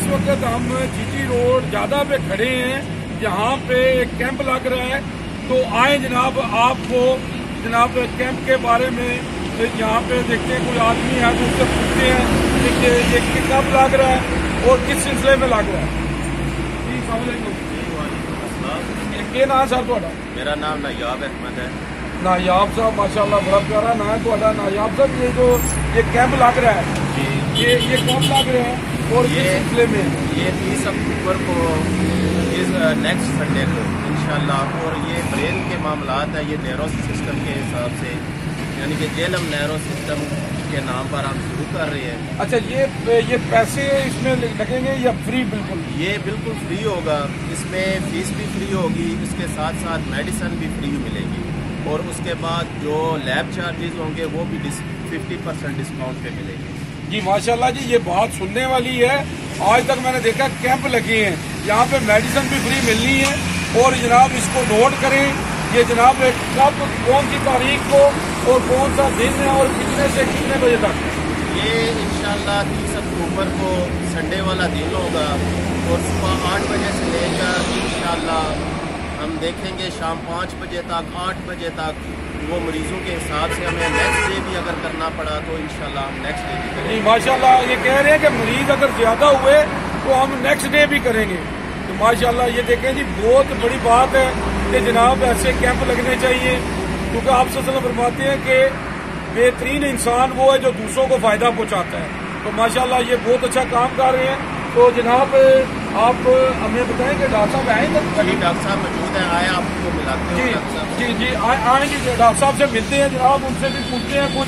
वक्त हम GT road ज्यादा पे खड़े हैं, यहाँ पे एक कैंप लग रहा है। तो आए जनाब, आपको जनाब कैंप के बारे में यहाँ पे देखते हैं, कोई आदमी है तो उससे पूछते हैं कि ये कब लग रहा है और किस सिलसिले में लग रहा है। जी सलाम, क्या नाम है सर थोड़ा? मेरा नाम नायाब अहमद है। नायाब साहब माशाल्लाह बड़ा प्यारा नाम है थोड़ा। नायाब साहब, ये जो ये कैंप लग रहा है जी, ये कब लग रहे हैं और किस सिलसिले में? ये 30 अक्टूबर को इस नेक्स्ट संडे को इंशाल्लाह। और ये ब्रेन के मामलात है, ये नैरो सिस्टम के हिसाब से, यानी कि जेलम नैरो सिस्टम के नाम पर हम शुरू कर रहे हैं। अच्छा, ये पैसे इसमें लगेंगे या फ्री? बिल्कुल, ये बिल्कुल फ्री होगा। इसमें फीस भी फ्री होगी, इसके साथ साथ मेडिसिन भी फ्री मिलेगी। और उसके बाद जो लैब चार्जेस होंगे वो भी 50% डिस्काउंट पे मिलेंगे। जी माशाल्लाह जी, ये बात सुनने वाली है। आज तक मैंने देखा कैंप लगे हैं, यहाँ पे मेडिसिन भी फ्री मिलनी है। और जनाब इसको नोट करें, ये जनाब कब, कौन सी तारीख को और कौन सा दिन है और कितने से कितने बजे तक? ये इंशाल्लाह 30 अक्टूबर को संडे वाला दिन होगा और सुबह 8 बजे से लेकर इंशाल्लाह हम देखेंगे शाम 5 बजे तक, 8 बजे तक। वो मरीजों के हिसाब से हमें नेक्स्ट डे भी अगर करना पड़ा तो इंशाल्लाह हम नेक्स्ट डे भी करेंगे। जी माशाल्लाह, ये कह रहे हैं कि मरीज अगर ज्यादा हुए तो हम नेक्स्ट डे भी करेंगे। तो माशाल्लाह ये देखें जी, बहुत बड़ी बात है कि जनाब ऐसे कैंप लगने चाहिए, क्योंकि आप सल्लल्लाहु अलैहि वसल्लम फरमाते हैं कि बेहतरीन इंसान वो है जो दूसरों को फायदा पहुंचाता है। तो माशाल्लाह ये बहुत अच्छा काम कर रहे हैं। तो जनाब आप हमें बताएं कि डॉक्टर साहब आए तक? जी डॉक्टर साहब मौजूद हैं, आए आपको मिलाते हैं डॉक्टर साहब। जी जी, आए जी, डॉक्टर साहब से मिलते हैं जनाब, उनसे भी पूछते हैं कुछ